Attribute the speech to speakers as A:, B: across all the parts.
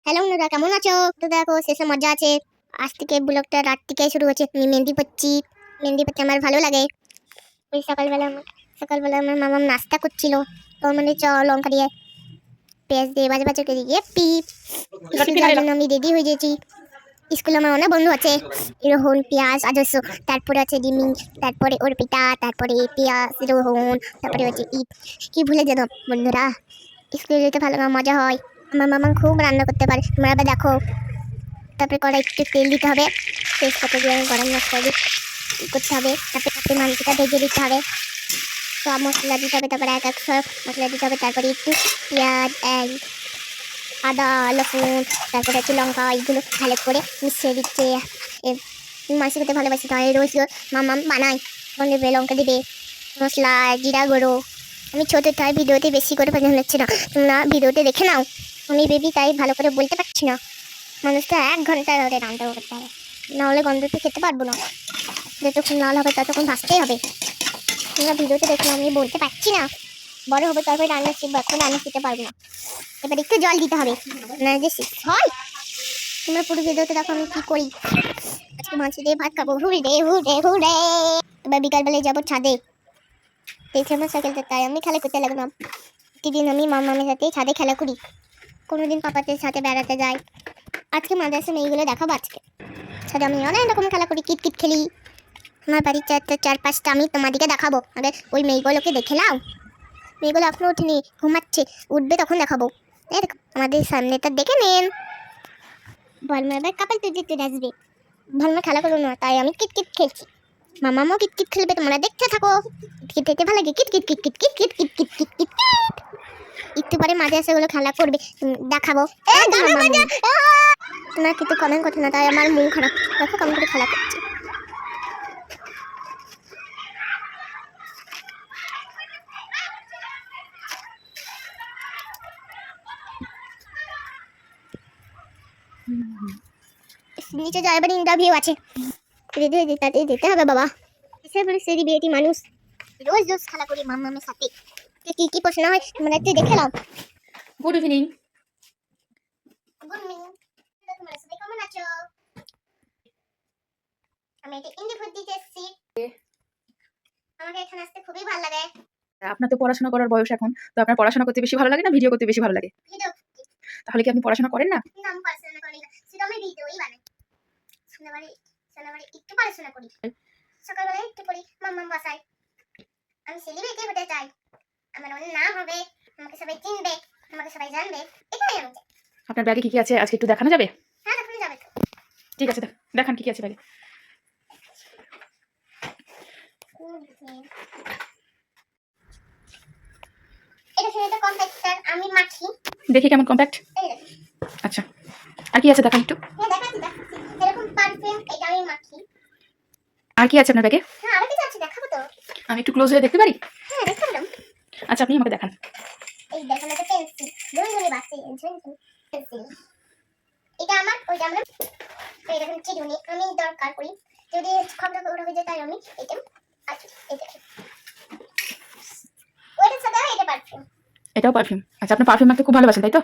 A: Hello বন্ধুরা, কেমন আছো? তো দেখো শেষে মজা আছে। আজ থেকে ব্লগটা রাত থেকে শুরু হচ্ছে। আমি মেহেন্দি পড়ছি আমার ভালো লাগে। ওই সকালবেলা আমার মামা নাস্তা করছিল, তো মানে লঙ্কা দিয়ে পেঁয়াজ দিয়ে বাজে বাজে করে দিয়ে স্কুল যাওয়ার জন্য আমি রেডি হয়ে গেছি। স্কুলে আমার অনেক বন্ধু আছে, রোহন, পিয়াস, আদর্শ, তারপরে আছে ডিমি, তারপরে অর্পিতা, তারপরে পিয়াস, রোহন, তারপরে হচ্ছে ঈদ। কি ভুলে যেন বন্ধুরা, স্কুলে যেতে ভালো মজা হয়। আমার মামা খুব রান্না করতে পারে, তোমরা আবার দেখো। তারপরে কড়াই একটু তেল দিতে হবে, তেজপাতা দিয়ে গরম মশলা দিয়ে করতে হবে। তারপরে মাংসটা ভেজে দিতে হবে, সব মশলা দিতে হবে। তারপরে এক সব মশলা দিতে হবে। তারপরে একটু পেঁয়াজ, আদা, রসুন, তারপরে একটু লঙ্কা, এইগুলো ভালো করে মিশিয়ে দিচ্ছে। মাছ খেতে ভালোবাসি, তাই রোজ মামা বানায়। দেবে, লঙ্কা দেবে, মশলা, জিরা গুঁড়ো। আমি ছোটো তাই ভিডিওতে বেশি করে বোঝানো হচ্ছে না, তোমরা ভিডিওতে দেখে নাও। আমি বেবি তাই ভালো করে বলতে পারছি না। মানুষটা 1 ঘন্টা ধরে রান্না করতে হবে, নাহলে গন্ধতে খেতে পারবো না। যতক্ষণ লাল হবে ততক্ষণ ভাজতেই হবে। তোমরা ভিডিওতে দেখলাম, আমি বলতে পারছি না। বড় হবে তারপরে রান্না শিখবো, এখন রান্না শিখতে পারবো না। এবার একটু জল দিতে হবে, না যে শিখতে হয়। তোমরা পুরো ভিডিওতে দেখো আমি কি করি। আজকে মাছ দিয়ে ভাত খাবো, হুড়ে। এবার বিকালবেলায় যাবো ছাদে, দেখে আমার সাইকেলটা, তাই আমি খেলা করতে লাগলাম। প্রতিদিন আমি মামার সাথে ছাদে খেলা করি, কোনোদিন পাপাদের সাথে বেড়াতে যাই। আজকে মাদ্রাসা মেয়েগুলো দেখাবো। আজকে ছাদে আমি অনেক রকম খেলা করি, কিটকিট খেলি। আমার বাড়ির 4-5টা আমি তোমাদেরকে দেখাবো। আগে ওই মেয়েগুলোকে দেখে নাও। মেয়েগুলো এখনো উঠেনি, ঘুমাচ্ছে, উঠবে তখন দেখাবো। এই দেখো আমাদের সামনেটা দেখে নেন। বলমা এবার কাপাল তুই আসবে, ভালো খেলা করবো না, তাই আমি কিটকিট খেলছি। মামাও কিটকিট খেলবে, তোমরা দেখতে থাকো। কিটকিট দেখতে ভালো লাগে, কিটকিট। একটু পরে মাঝে এসে ওগুলো খেলা করবে, দেখাবো। তোমরা কিন্তু কমেন্ট করছো না, তাই আমার মন খারাপ। দেখো কেমন করে খেলা করছে। নিচে যায়, এবার ইন্টারভিউ আছে, তাতে যেতে হবে বাবা। কিসের বলে সেরি বিয়েটি মানুষ, রোজ খেলা করি মামামের সাথে। কি কি প্রশ্ন হয় তোমরা একটু দেখে নাও।
B: Good evening.
A: গুড ইভিনিং, তোমরা সবাই কেমন আছো? আমি এটা ইন্দি ভর্তি এসেছি, আমাকে এখানে আসতে খুবই ভালো লাগে।
B: আপনার তো পড়াশোনা করার বয়স এখন, তো আপনার পড়াশোনা করতে বেশি ভালো লাগে না ভিডিও করতে বেশি ভালো লাগে?
A: ভিডিও।
B: তাহলে কি আপনি পড়াশোনা করেন না?
A: না, আমি পড়াশোনা করি না, শুধু আমি ভিডিওই বানাই। সন্ধ্যাবেলায় একটু পড়াশোনা করি, সকালবেলায় একটু পড়ি। মাম্মা বাসায়। আমি সেলিব্রিটি হতে চাই, আমার অনেক নাম হবে, আমাকে সবাই চিনবে, আমাকে সবাই জানবে, এটাই আমি চাই।
B: আপনার ব্যাগে কি কি আছে আজকে একটু দেখানো যাবে?
A: হ্যাঁ, দেখানো যাবে তো।
B: ঠিক আছে, দেখান কি কি আছে ব্যাগে।
A: এটা কম্প্যাক্টার, আমি মাখি।
B: দেখি কেমন কম্প্যাক্ট।
A: এই দেখো।
B: আচ্ছা, আর কি আছে দেখান একটু।
A: হ্যাঁ, দেখাচ্ছি। এরকম পারফিউম, এটা আমি মাখি।
B: আর কি আছে আপনার ব্যাগে?
A: হ্যাঁ, আরো কিছু আছে, দেখাবো তো।
B: আমি একটু ক্লোজ হয়ে দেখতে পারি?
A: হ্যাঁ, দেখতে পারো।
B: আচ্ছা, আপনি আমাকে দেখান।
A: এই দেখো, এটা পেন্সিল, ধরে বাসি পেন্সিল। এটা আমার, ওইটা আমরা। এই দেখুন চিরুনি, আমি দরকার করি যদি খবর হয়ে যায়, তাই আমি এটা। আচ্ছা, এই দেখুন ওইটার সাথে এটা পারফিউম।
B: এটাও পারফিউম। আচ্ছা, আপনি পারফিউম মাখতে খুব ভালোবাসেন তাই তো?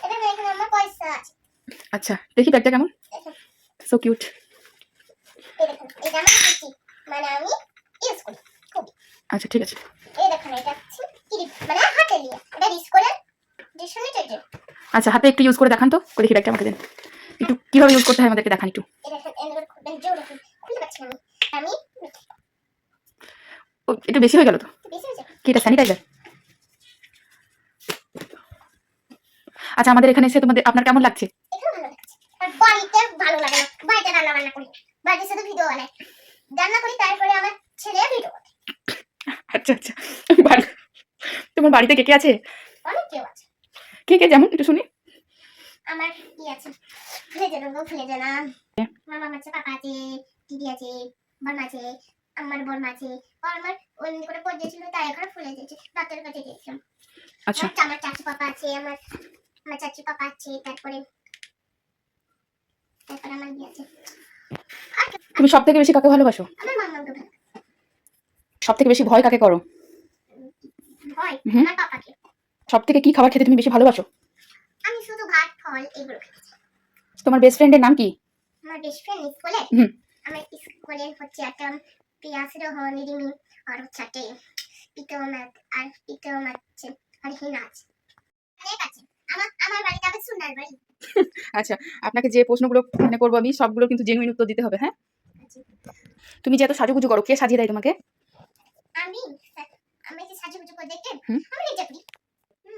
A: এটা এখানে আমার পয়সা আছে।
B: আচ্ছা, দেখি ব্যাগটা কেমন। So cute.
A: এই দেখুন, এটা আমার কিটি, মানে আমি ইউজ করি খুব।
B: আচ্ছা, ঠিক আছে।
A: এই দেখুন, এটা হচ্ছে কিটি, মানে হাতে নিয়ে এটা ইউজ করে ডিশনে চেঞ্জ।
B: আচ্ছা, হাতে একটু ইউজ করে দেখান তো, করে দেখি ব্যাগটা আমাকে দেন। একটু কিভাবে ইউজ করতে হয় আমাদেরকে দেখান একটু।
A: এই দেখুন, এর খুলবেন, জোর দেখুন, খুলতে পারছি না আমি।
B: ও, একটু বেশি হয়ে গেল তো।
A: বেশি হয়েছে
B: কি এটা স্যানিটাইজার? আচ্ছা, আমাদের এখানে এসে আপনার কেমন লাগছে?
A: এখানে ভালো লাগছে, আর বাড়িতে ভালো লাগে না। বাড়িতে রান্না বান্না করি, বাড়িতে শুধু ভিডিও বানাই, রান্না করি, তারপরে আমার ছেলে ভিডিও করে।
B: আচ্ছা আচ্ছা, তোমার বাড়িতে কে কে আছে?
A: অনেক কেউ আছে।
B: কে কে যেমন একটু শুনি।
A: আমার কি আছে, ভুলে জানা। মামা আছে, পাপা আছে, দিদি আছে, বর্মা আছে, আমার বর্মা আছে। আর আমার অন্য করে পড়ে ছিল, তাই এখন ফুলে গেছে, ডাক্তারের কাছে গেছিলাম।
B: আচ্ছা,
A: আমার চাচি পাপা আছে, আমার চাচি পাপা আছে, তারপরে আমার কি আছে।
B: তুমি সব থেকে বেশি কাকে ভালোবাসো?
A: আমার মামাকে ভালো।
B: সব থেকে বেশি ভয় কাকে করো?
A: ভয় আমার পাপাকে।
B: সব থেকে কি খাবার খেতে তুমি বেশি ভালোবাসো?
A: আমি শুধু ভাত ফল এগুলো খেয়েছি।
B: তোমার বেস্ট ফ্রেন্ডের নাম কি?
A: আমার বেস্ট ফ্রেন্ড স্কুলে
B: হুম।
A: আমার স্কুলে হচ্ছে একটা পিয়াস রোহন রিমি আর হচ্ছে একটা পিতমাত আর পিতমাত আর হিনাজ অনেক আছে। আমার বাড়িতে আবার সুনার বাড়ি।
B: আচ্ছা, আপনাকে যে প্রশ্নগুলো মানে করবো আমি সবগুলো কিন্তু জেনুইন উত্তর দিতে হবে, হ্যাঁ? তুমি যে এত সাজুগুজু করো, কে সাজিয়ে দেয় তোমাকে?
A: আমি আমি যে সাজুগুজু করে দেখতে
B: হুম।
A: আমি নিজে করি।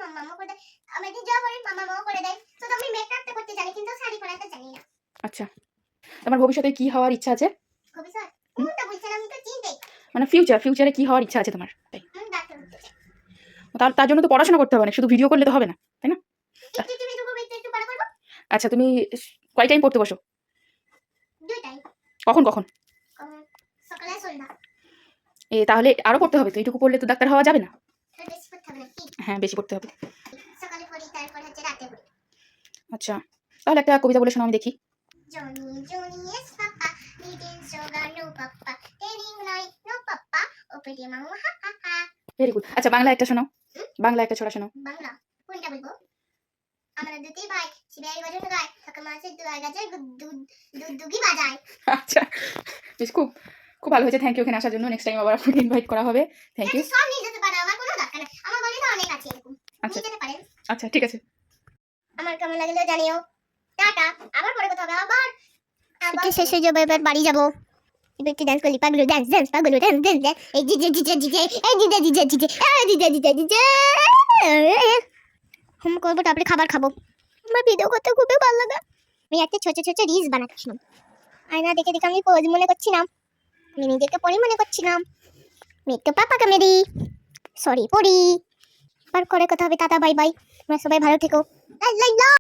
A: মামা করে দেয়, আমি যা করি মামাও করে দেয়। তো আমি মেকআপটা করতে জানি কিন্তু শাড়ি পরাতে জানি না।
B: আচ্ছা, তোমার ভবিষ্যতে কি হওয়ার ইচ্ছা আছে?
A: ভবিষ্যৎ কোনটা বলছিলাম তো চিন্তাই
B: মানে ফিউচারে কি হওয়ার ইচ্ছা আছে তোমার? তাই
A: ডাক্তার হতে চাই।
B: তার জন্য তো পড়াশোনা করতে হবে না, শুধু ভিডিও করলে তো হবে না, তাই না?
A: একটু একটু করবো, একটু পড়া করবো।
B: আচ্ছা, তুমি কয় টাইম পড়তে বসো?
A: দুইটাই
B: কখন কখন?
A: সকালে সন্ধ্যা।
B: তাহলে আরো পড়তে হবে তো, এইটুকু পড়লে তো ডাক্তার হওয়া যাবে না।
A: তাহলে বেশি করতে হবে নাকি?
B: হ্যাঁ, বেশি পড়তে হবে।
A: সকালে পড়ি তারপর হচ্ছে রাতে পড়ি।
B: আচ্ছা, তাহলে একটা কবিতা বলে শোনাও, আমি দেখি।
A: Johnny, Johnny, yes, Papa. Eating sugar, no, Papa. Telling lie, no, Papa. Opening my mouth, ha, ha, ha.
B: Very good. আচ্ছা, বাংলা একটা শোনাও, বাংলা একটা ছড়া শোনাও।
A: বাংলা কোনটা বলবো? আমরা দুটি ভাই শিবাই বাজন গায় থাকা মাসে দুই গাজায় দুধ দুগি বাজায়।
B: আচ্ছা, বেশ, খুব খুব ভালো হয়েছে। থ্যাংক ইউ এখানে আসার জন্য। নেক্সট টাইম আবার আপনাকে ইনভাইট করা হবে। Thank you.
A: সব নিয়ে যেতে পারে, আমার কোনো দরকার নেই। আমার বাড়িতে অনেক আছে এরকম,
B: আচ্ছা
A: নিয়ে যেতে পারেন।
B: আচ্ছা, ঠিক আছে।
A: আমার কেমন লাগলো জানিও। টাটা, আবার পরে কথা হবে। আবার শেষ হয়ে যাবে, এবার বাড়ি যাবো। এবার একটু ডান্স করলি, Paglu dance dance, Paglu dance dance, এই জিজে জিজে জিজে, এই জিজে জিজে জিজে, এই জিজে জিজে জিজে। হুম করবো, তারপরে খাবার খাবো। আমার ভিডিও করতে খুবই ভালো লাগে। আমি একটা ছোট ছোট রিলস বানাচ্ছিলাম, আয়না দেখে দেখে আমি পোজ মনে করছিলাম, আমি নিজেকে পরি মনে করছিলাম। মেকআপ পাপা কামেরি, সরি পরি। আর করে কথা হবে। Tata, bye bye. তোমরা সবাই ভালো থেকো। লা লা লা।